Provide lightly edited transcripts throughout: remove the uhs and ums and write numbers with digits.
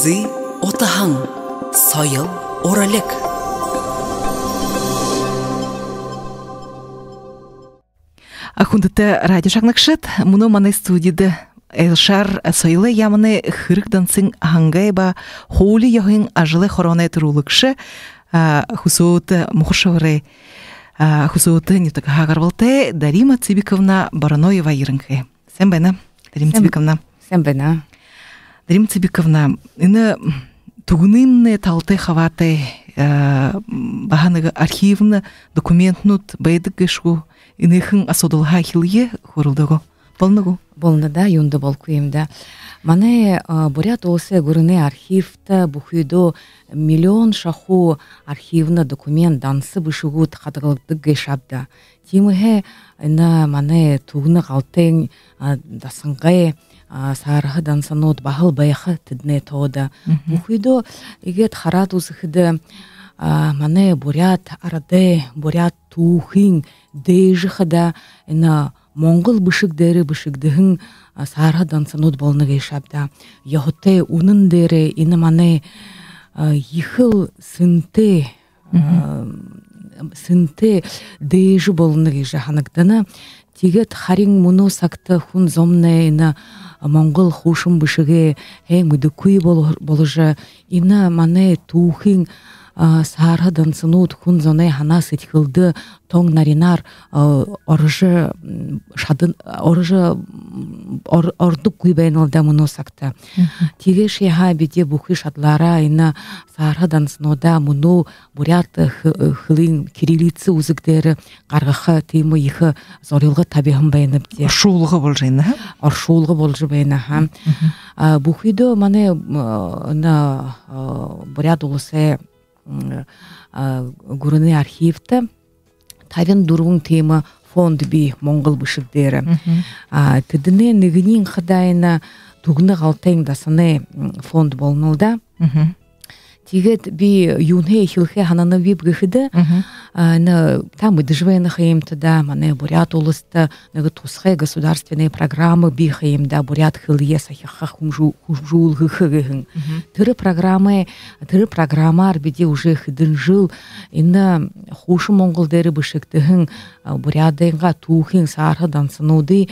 Сызы отаһың, сайыл оралек. Ахундыта радио шагнакшет, муно маны студияда Элшар сайылы яманы хырыктансың хангайба хоули яхын ажылы хорона турулыкшы хусуут мухшавры хусуут не так хагарвалте Дарима Цибиковна Бараноева Ирынхе. Сэмбэна, Дарима Цибиковна. Сэмбэна. Дарима Цибиковна, ины тугнымны талты хаваты баханыгы архивны документнут байдыгышу иныхын асодылға хилге хорылдығы. Болнугу? Болны да, юнды болкуем да. Мане бурят осы гурыны архивта бухүйдо миллион шаху архивна документ дансы бышыгут хадыгылдык гешабда. Тимыхе ина мане тугны галтен дасыңгай сарығы дансанот бахыл байхы тидне тода. Бухүйдо игет харат усыхыды мане бурят арады, бурят тухин дейжихада ина Монгол бышыгдыгын сарғы дансанот болны гешабда. Яхоте унын дері ина мане ехыл сынты дейжі болны гешаханагдана. Тегет харин муно сакты хун зомне ина Монгол хушым бышыге мүдікуй болыжы ина мане тухин сарғы дансанот хун зоне хана сетхылды тоң наринар оржы ордук куйбайнылда муно сакта. Теге шеха биде бухи шадлара ина сарғы дансанода муно бурят хылын кириллицы узыгдері қарғықы теймі ехі зорилғы табиғын байынып де. Оршулығы болжайны? Оршулығы болжы байыны. Бухидо мане бурят улысы гурыны архивта тавен дурвун тема фонд би Монгол бышыгдері. Тыдыне нігінен қыдайына тугны ғалтайын дасыны фонд болнылда. Тегет би юнхе хилхе хананы вип гыхыды, там ыдыжвайны хаимтыда, мане бурят улысты, нығы тусхе государственные программы би хаимда, бурят хылье сахиха хумжул гыхы гыхын. Тыры программар биде уже хыдын жыл, инна хушы монголдері бышыктыхын, бурядайынға тухын сарғы дансынуды,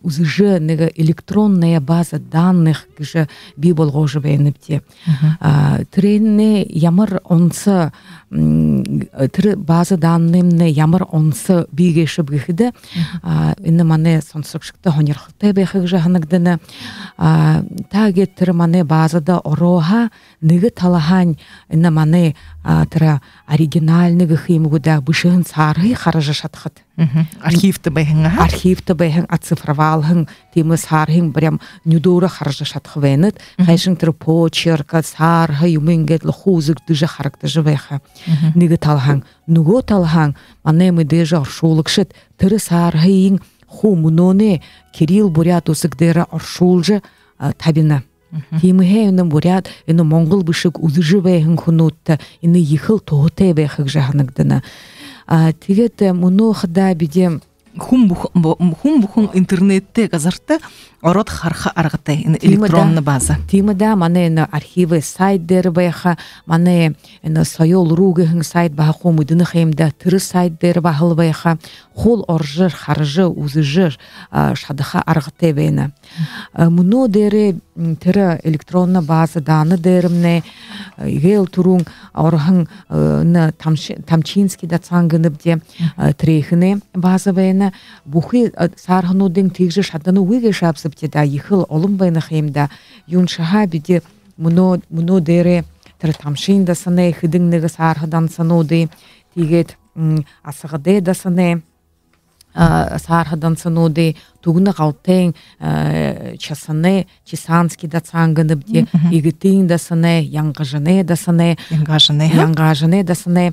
узыжы нығы электронная база данных гыжы би болғожы бәйініпте. Тренне ямар онсы база данныймны ямар онсы бигешіп гыхыды. Инны мане сонсықшықты хонерхылты бәйхіг жағынығдыны. Таге тірі мане базада ороға ныгы талахан инны мане тірі оригинальны гыхымгуда бышығын сарғы қарыжы шатқыд. Архивты бәйхің? Архивты бәйхің ацифравалғың темі сарғың бірем нүдуры қарыжы шатқы вәйнід. Қайшың тірі почерка, сарғы, юменгет, лұхузық дүжі қарықтыжы бәйхі. Ныгы талахан. Нүго талахан, мане мүдежі аршулықшыд, тірі сарғың ху мұноне Кирилл бурят усықдері аршулжы табина. Тимыхе үні бурят, үні Монгол бышық ұзыжы бәйхің құнутты, үні ехіл тоғытай бәйхіг жағынығдыны. Тегет мұны қыда бидем Хум бухун интернетте газарты орот харха аргытай электронны база. Тимада мане архивы сайт дер байха, мане сайол ругыхын сайт баха хумыдыны хемда тыры сайт дер бахыл байха, хол оржыр, харжы, узыжыр шадыха аргытай бейна. Муно дере тыры электронны база даны дерімне, гейл турун орхын тамчинский дацангынып де трейхыне база бейна. Бухи сарханудың тегжі шадыны уйге шапсыпте да ехыл олым байны хеймда юн шаха биде муно дере тірі тамшин да саны хыдыңныгы сархадан сануды тегет асығыды да саны сархадан сануды тугны галтен часаны чесанский да цангынып де игитин да саны яңгажыны да саны яңгажыны да саны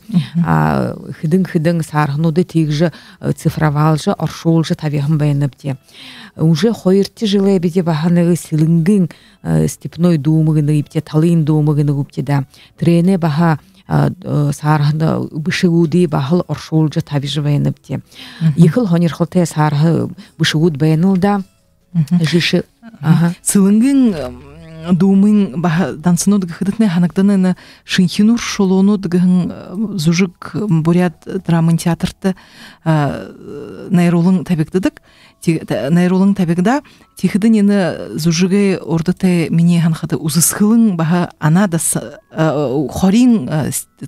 хыдың сархануды тегжі цифровалжы аршулжы табиғын байынып де уже хойырты жылы биде баханыгы силингин степной думыгыны ипте талын думыгыны гупте да трене баха сархана бышыуды бахыл аршулжы табиғы байынып де ехыл хонерхылты сархы бышыуд байынылда жишы сылынгын думын ба дансыну дгыхыдытне ханагданы шинхинур шолону дгын зужик бурят драмын театрты найролың табектыдык найролың табегда тихыдын ені зужиге ордыте мине ханхады узысхылың баха ана да хорин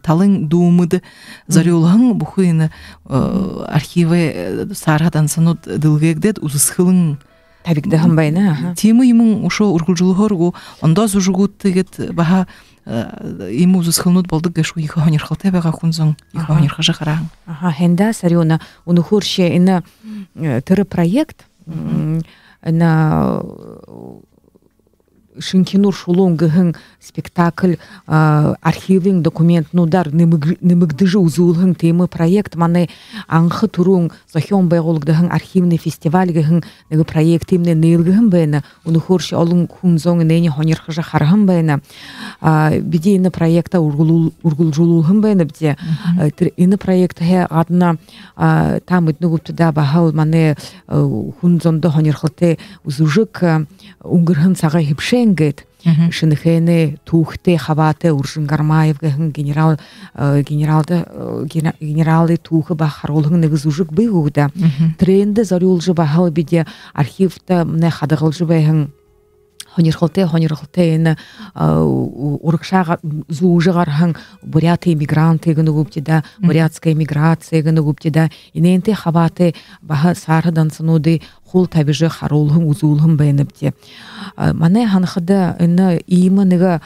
талың думыды зарюлың бухыны архивы сарха дансыну дылгегдет узысхылың табикде хамбайна. Тема имын ошо ургулжулугоргу онда зужугут тегет баха иму узысхылнут болдык гэшу иха хонерхалте бага хунзон иха хонерха жахараң. Хенда сариона унухурше ина тыры проект на Шинкинур шулунгыгын спектакль архивин документ нудар немыгдыжы узулгын темы проект маны аңхы турун захён байгулгыгын архивный фестиваль гыгын неге проект имне нейлгыгын бэна унухурши олун хунзон нени хонерхыжа харгын бэна биди ины проекта ургулжулугын бэна бде ины проект хэ адна там иднугуптуда бахал маны хунзондо хонерхылте узужык унгыргын сага хипше Гет шинхене тухте хавате уршин гармаев гэн генералы тухы бахарулгын негзужик быгуда тренде зарулжы бахал биде архивта не хадагылжы бэхэн хонерхылте ene урыкшага зужыгархан буряты эмигранты гыны гуптида бурятская эмиграция гыны гуптида иненте хавате баха сардан сынуды хул табижы харулгын узулгын бэйнепте мане ханхада ene ийма нега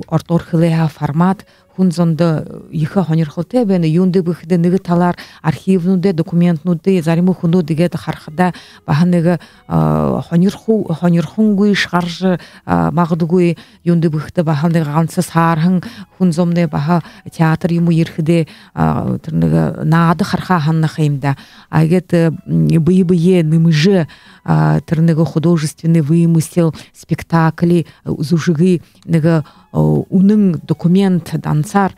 орторхылеha формат хунзонда иха хонерхылте бэне юнды быхыды неги талар архивнуде документнуде заримы хуну дигет хархада баха нега хонерхунгуй шаржы магдугуй юнды быхыды баха нега гансы сархын хунзомне баха театр юму ирхиде нады харха ханна хаймда агет бые нымыжы тырныгы художественный вымысел спектакли зужиги нега уның документ дансар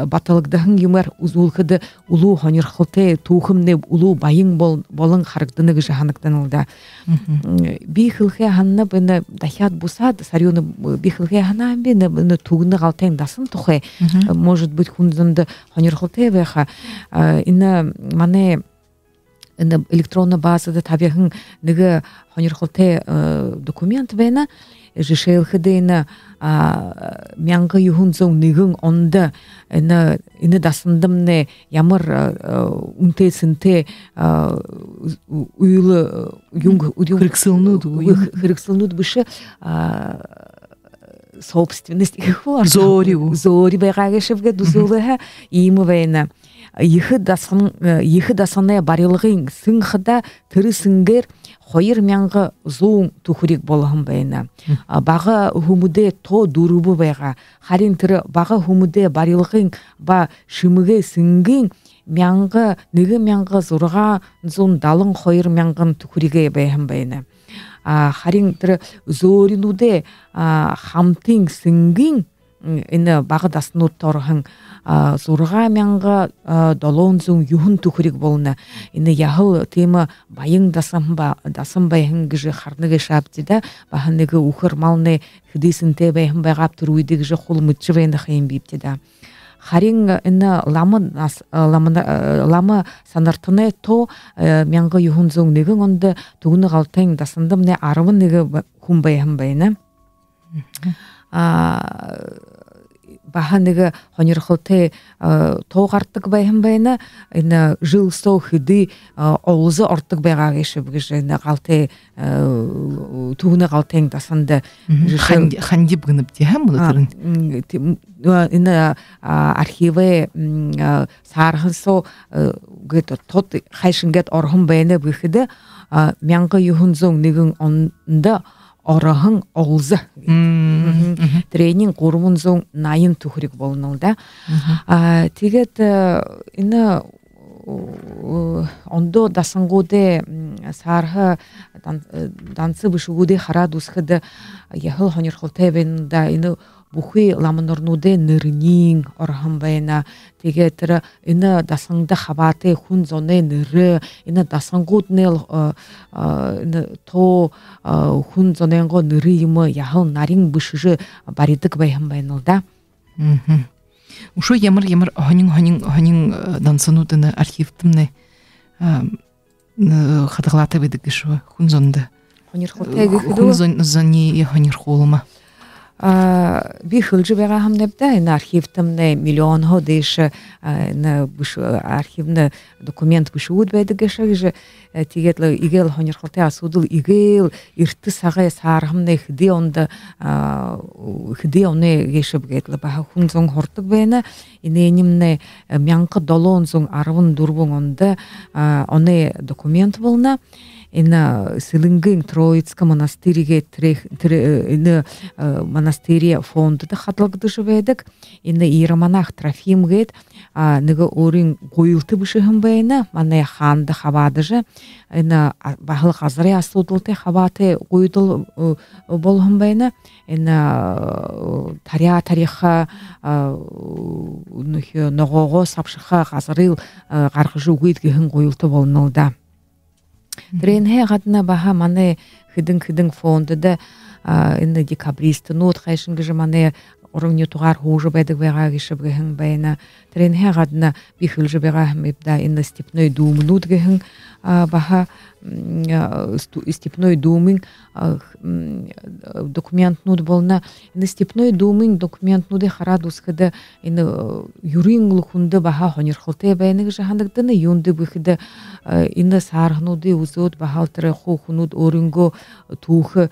баталыгдahın юмар узулхыды улу хонерхылте тухымне улу байың болың харагдыныгы жаханықтанылда бихылхе ханна бені дахят бусад сарионы бихылхе хана бені тугны галтен дасын тухе может быть хунзынды хонерхылте беха ина мане электронна базада табиғын неге хонерхылте документ бена жешелхидейна мянга юхунзон нигын онда ины дасындымне ямыр унтесинте уйлы хырыксылнуд бышы собственность зори байгагешевге дузулыха имы вейна Йхы дасаны барылығын сыңхыда түрі сыңгер хойыр мянғы зоң тухурик болығын бәйна. Бағы хумуде то дұрубы байға. Харин түрі бағы хумуде барылығын ба шымыға сыңгын мянғы, неге мянғы зұрға зон далың хойыр мянғын тухуриге бәйін бәйна. Харин түрі зоринуде хамтың сыңгын ины бағы дасын ұттарығын зұрға мянға долон зың юхын түкірік болына. Ины яғыл тема байың дасым байың гіжі қарнығы шаптида, бағынығы ұқыр малны хыдысынте байың байғап тұруйды гіжі қолы мүтші байында қайын бейптида. Харин ины ламы санартыны то мянға юхын зың неген онды тұғыны ғалтайын дасындым не арымын неге күн байың байына. Баханыга хонерхылте тоғартық байын байына жыл соу хыды олызы ортық байға кешіп кеші қалты туғыны қалтайын тасынды хандип гынып де мұны түрін архивы сарғын соу тот қайшынгет орғын байына бүхіді мянғы юхын зоң неген онда орахын олзы. Тренинг құрмын зоң найын түхірік болынылда. Тегет іні ондо дасыңғуды сарғы дансы бішігуді хара дұсқыды яғыл хонерхылты бәнінде іні бухи ламонорнуде нырнин орхан байна. Тэгээд энэ дасангда хавате хүн зоне нэр энэ дасангууднел энэ то хүн зоненго нэры юм яхал нарийн бишж баридаг байхан байна л да. Ушо ямар хонин дансануудын архивтэмнэ хадгалата байдаг шүү хүн зонд. Хонирхолтой гэхэд хүн зоны хонирхуулма. Би хөлж байгаа хамнебда энэ архивтэмнэ миллион ходиш энэ биш архивны документ бишүүд байдаг гэж тэгээд л игэл хонирхолтой асуудал игэл эртэ сагай саархамны хэдий онд хэдий оны гэшэв гэдэл баха хүн зон хордог байна. Энэ нэмнэ 1714 онд оны документ болно. Энэ Сэлэнгийн Троицк монастыриге энэ монастырь фондд хадгалагдаж байдаг. Энэ иеромонах Трофим гээд нэг өөрийн гуйлт бишхэн байна. Манай хаанд хаваадаж энэ бахал газрын асуудалтай хаваатай гуйдал болгон байна. Энэ тарихаа ногоогоо савшиха газрын гаргаж өгүйд гэхэн гуйлт болно да. Тренхэ гадна баха мане хэдэн фондд энэ декабристнууд хайшин гэж мане орогны тугаар хууж байдаг байгаа гişb гэхэн байна. Тренхэ гадна би хөлж байгаа хэмэвда энэ степной думнууд гэхэн баха степной думын документнууд болно. Энэ степной думын документнуудыг хараад үсгэд энэ юрийн хүнд баха хонирхолтой байна гэж хандагдана. Юунд бүхэд энэ саархнуудын үзөөд бахалтэр хүүхнүүд өөрөнгөө түүх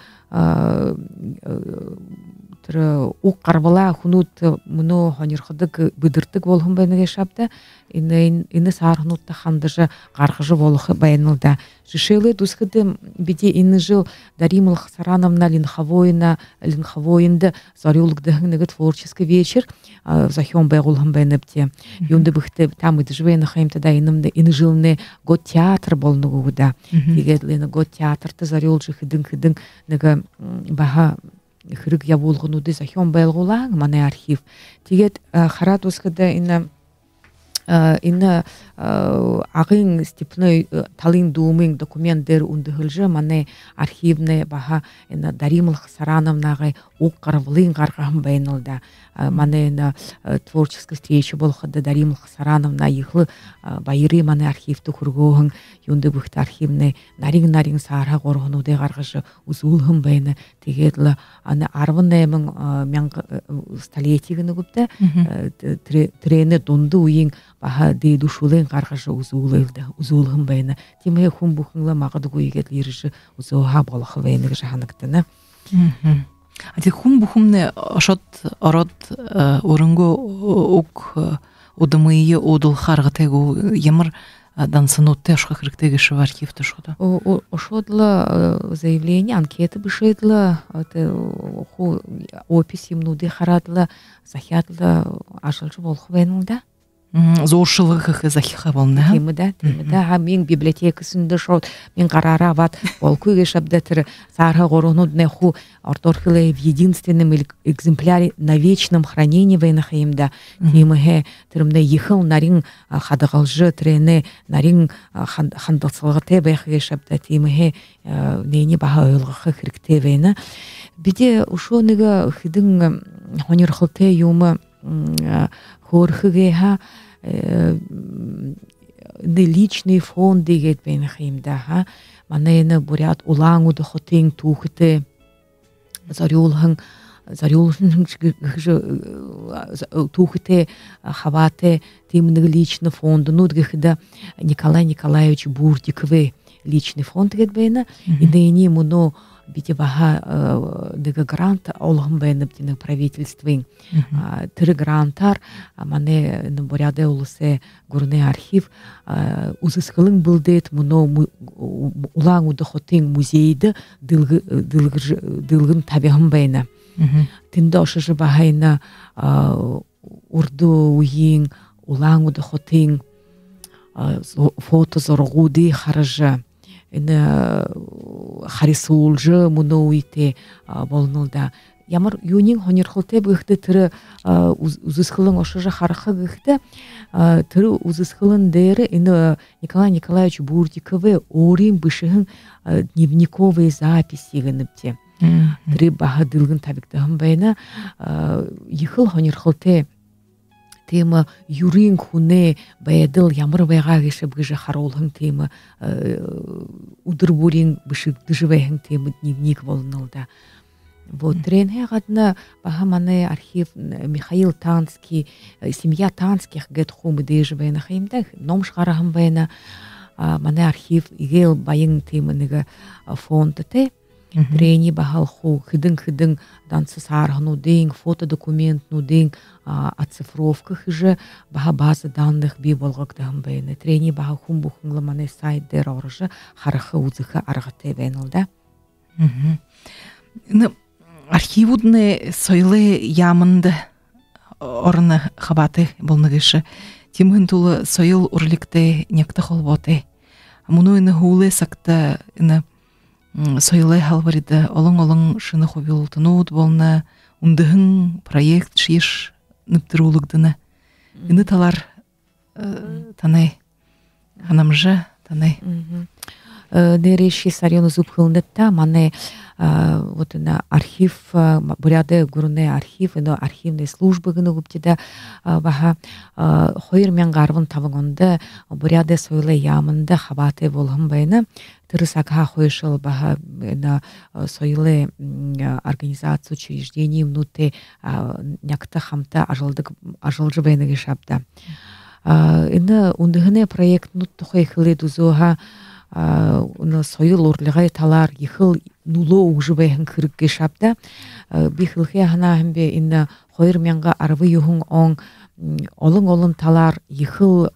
уг гарвала хүнүүд мөнөө хонирхдаг бүдэрдэг болгон байна гэж шавда энэ саархнуудтай хандаж гаргаж болох байна л да. Жишээлбэл үсгэд биди энэ жил Дарима Сарановна Линховоинд зориулгдах нэг творческий вечер захион байгуулсан байна бте. Юунд бүхтэй там идвэн хэмтэ да энэ жилны год театр болно гуда. Тэгээд энэ год театрт зориулж хэдэн нэг баха хэрэг явуулгынуудыг захион байгуулаа манай архив. Тэгээд хараад үсгэд энэ агын степной талын думын документ дээр үндэхэлж манай архивны баха энэ Дарима Сарановнагай уг гарвлын гаргахан байна л да. Манай энэ творческий встреча болоход Дарима Сарановна ихл баярын манай архивт хөргөөхөн юунд бүхт архивны нарийн саарха горгонуудыг гаргаж үзүүлхэн байна. Тэгээд л 18,000 столетийг нэгвдэ тренэ дунду үеийн баха дэдүшүүлэн гаргаж үзүүлхэн байна. Тиймээ хүн бүхэн магадгүй гээд ирж үзөөха болох байна гэж ханагдана. Ати хүн бүхэн ошод ород өрөнгө уг удамые удал харгатайгу ямар дансанутте ашга хэрэгтэй гэж архивт шууд. Ошодла заявление анкета бишедла ху опис юмнуды харадла захиатла ашалж болох байна да. Зоршылығы захиха болны. Темада. Мен библиотекасында шот мен қарара бат болкуге шабдатыр сарха горунудне ху орторхиле в единственном экземпляре на вечном хранении вайнахаимда. Темахе тырымда ехал нарин хадгалжы трене нарин хандалсалгате байхге шабда темахе нени баха ойлгахы хэрэгтэй вайна. Биде ушо нега хидин хонирхылте юма хорхгеха личный фонд дегет бенхимда манайна бурят улангуд хотин тухте зориулхан тухте хавате тимнэг личный фонднууд гэхэд Николай Николаевич Бурдикове личный фонд гэд байна. Эдний мөнөө бити баха дега грант олгон байна битин правительствын тэр грантар мане буряде улусе гурны архив үзэсгэлэн билдэт мөнөө улаан хотын музейд дылгын табихан байна. Тэндэ ошш бахайна урду уин улаан хотын фото зоргууди хаража энэ харисуулжы мөнөөите болнулда ямар юнин хонирхолте быхты тыры узысхылын ошожа харха гыхты тыры узысхылын дээры ины Николай Николаевич Бурдиковы орин бышыгын дневниковые записи гыныпте. Тыры бахадылгын табиктахын байна йыхыл хонирхолте тема юрин хуне баядыл ямар байга гешеп гыжа харолхын тема удырбурин бышык дыжывайхын тема дневник болнылда. Вот тренhe гадна бахаманы архив Михаил Танский, семья Танских гет хумы дыжывайна хаймдах, ном шгарахым байна маны архив игел байын теманыга фондате. Трени бахал ху хыдын дансы сархну день, фотодокумент ну день, оцифровка хыжа баха база данных би болгоктагым байны. Трени баха хум бухыңла маны сайт дер оржа харахы узыха аргате байнылда. Архивудны сойлы ямынды орны хабаты болныгышы. Тимгын тулы сойыл урликте некті холботы. Муну ины хулы сакта ины сойлы халвариды олың шыны хобилтынуд болна ундыхын проект шиш ныптырулыгдыны. Ины талар танай ханамжы танай. Нереши сарёну зубхылнытта маны вот на архив буряды гурны архив но архивные службы гыны гуптида баха хойыр мен гарвын тавыгонда буряды сойлы ямында хабаты болгон байны тырысакха хойшыл баха на сойлы организацию учреждений внутри някта хамта ажылжы байны гешапта ины ундыгыны проект нуттухай хылы дузуха сойл урлыгай талар йыхыл нуло угжыбайхын кырыкке шапта бихылхе ханахымбе инна хойыр менга арвы юхун оң олың талар йыхыл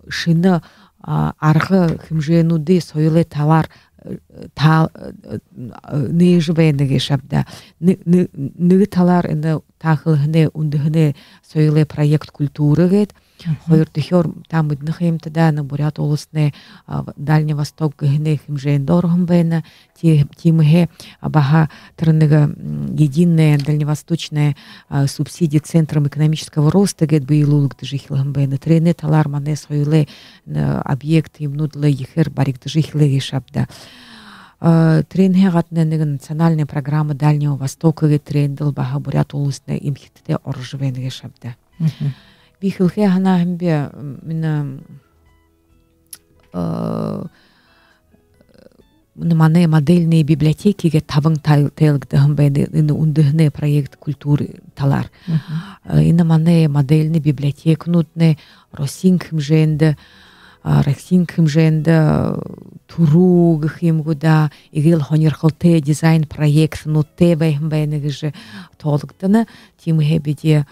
шыны аргы химженуды сойлы талар нежбайныге шапта ныгы талар инна тахылхыны ундыхыны сойлы проект культуры гет хойыр тихор там иднахымтада на бурят олысны Дальний Восток гыны химжендоргым байна тимге баха трыныга единая дальневосточная субсидия Центром экономического роста гет быйлулук дыжихилгым байна трене талар мане сойлы объекты имнудлы ехер барик дыжихилы шапда тренге гатненеге национальная программа Дальнего Востока гет трендел баха бурят олысны имхитте оржвенге шапда бихилхе ханахымбе мина маны модельные библиотеки ге тавың тайлгдахым байны ундыхны проект культуры талар. Ина маны модельный библиотек нутны росинг химженде туру гхим гуда игел хонирхолте дизайн проект нутте байхым байны гыжы толгданы тимге биде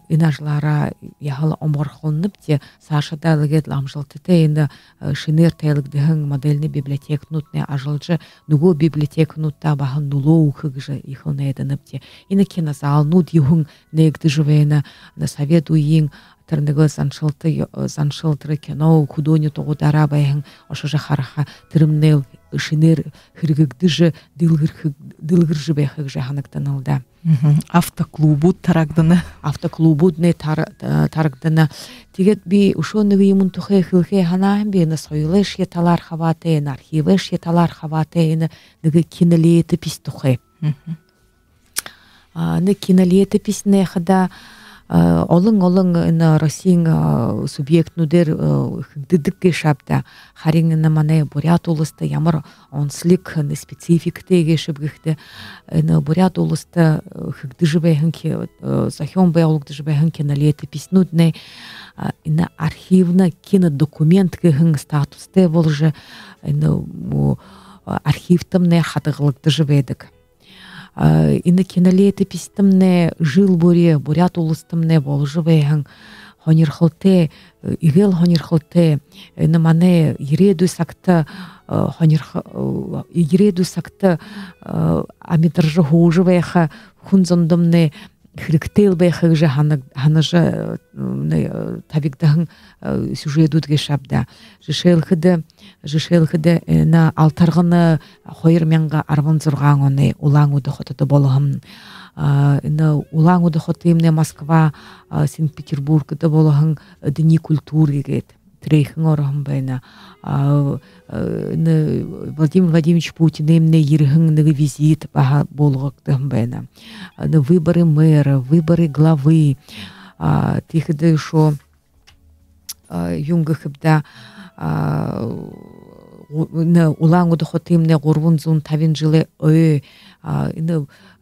инажлара яхала оморхолнып те Саша далгет ламжылтыте инда шинер тайлгдыхын модельный библиотек нутне ажылжы дуго библиотек нутта бахан нулоу хыгжы ихылна эдынып те ина кинозал нут юхын негды живейна на совету ин тырныгы заншылтыры кино худони тогудара байхын ошожа хараха тырымнел шинер хыргыгдыжы дылгыржы байхыгжы ханактанылда. Автоклубу тарагдыны. Автоклубудны тарагдыны. Тигет би ушоныгы юмун тухай хылхай ханахым би на сойлыш еталар хаватайын, архивыш еталар хаватайын, ныгы кинолетопись тухай. Ны кинолетопись нехада олың на Россиян субъект нудер хыгдыдык шапта харин мане бурят улысты ямар онслик специфик тегешеп гихте на бурят улысты хыгдыжбайхын ки захён баялук дыжбайхын кинолетопись нудне на архивна кинодокумент гихын статусте волже на архивтам не хатыглык дыжбайдык ины кинолетопистымне жыл буре бурят улыстымне болжыбайхын хонирхылте игел хонирхылте ины мане иреду сакта амидыржы хужыбайха хунзондымне хриктел бэхэгжэ ханажа табигдахан сюжетудге шабда жишелхыды на алтаргыны хойыр мянга арвын зургаң оны улаң удохотыды болгам улаң удохотымне Москва Санкт-Петербургда болгам дни культуры гет трейхын орахым байна Владимир Владимирович Путин имне ерхынныгы визит баха болгоктым байна выборы мэра выборы главы тихды шо юнгыхыбда улаң удохотымне гурвун зун тавин жылы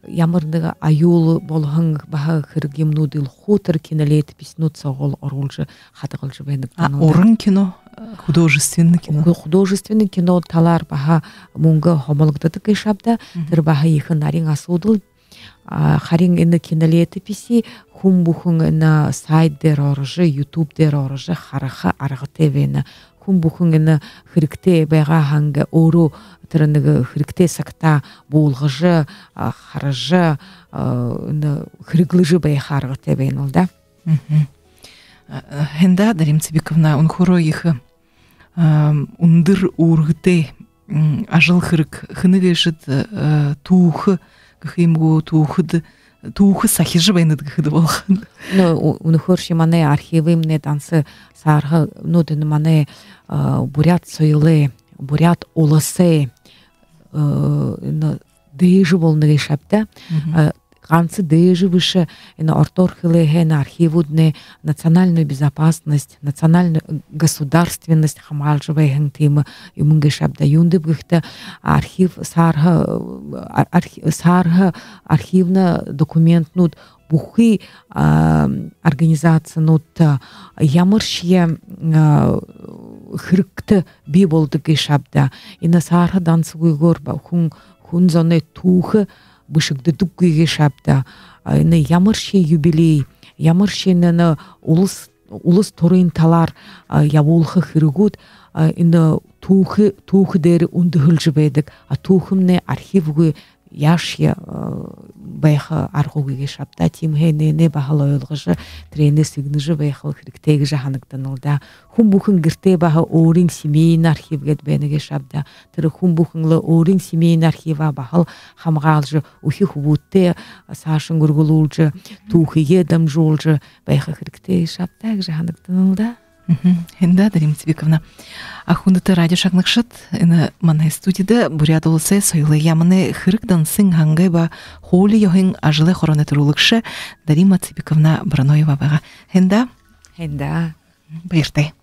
ямырдыга аюл болган баха хыргимнудыл хутор кинолет писнут согол орулжы хатыгылжы бенек орын кино художественный кино талар баха мунга хомолгдады кышабда тыр баха ихынарин асудыл харин ины кинолеты писи хумбухун на сайт дер оржы YouTube дер оржы хараха аргыте вена хумбухун ины хрикте бага ханга ору тырыныгы хрикте сакта булгыжы харыжы хриглыжы бай харгыте вена да Хенда Дарим Цибиковна унхоро их ундыр ургыте ажыл хырык хыныгешит туухы кхимгу туухы сахижы байныд гыды болган. Унхорши мане архивы мне танцы сарга нудын мане бурят сойлы, бурят улысы дэжи болныгы шапта. Ганцы дэжи выше на орторхилы на архивудне национальную безопасность, национальную государственность хамальжевая хентима и мунгешабда юндыбгыхта архив сарга архивна документ нут бухи организация нут ямыршия хрыкты би болды гешабда и на сарга дансугы горба хун зоне тухы бышыгды дуккыге шапта ны ямырши юбилей ямырши на улус торын талар явулхы хыргут ины тухы дери ундыхылжы бедик а тухымне архивгы яшья байха аргуге шапта тимхене не бахалойлгыжы трене сигныжы байхал хриктеге жаханыктанылда хумбухын гирте баха орин семейный архивгет бенеге шапта тыры хумбухынлы орин семейный архива бахал хамгалжы ухи хубутте сашын гургулулжы тухыге дамжулжы байха хриктеге шапта жаханыктанылда Хенда Дарим Цибиковна ахундыты радио шагныкшыт ины мана студияда бурят олысы сойлы ямыны хырыктан сын хангай ба холи йохин ажылы хороны турулыкшы Дарима Цибиковна Браноева бага. Хенда Хенда Байыртай.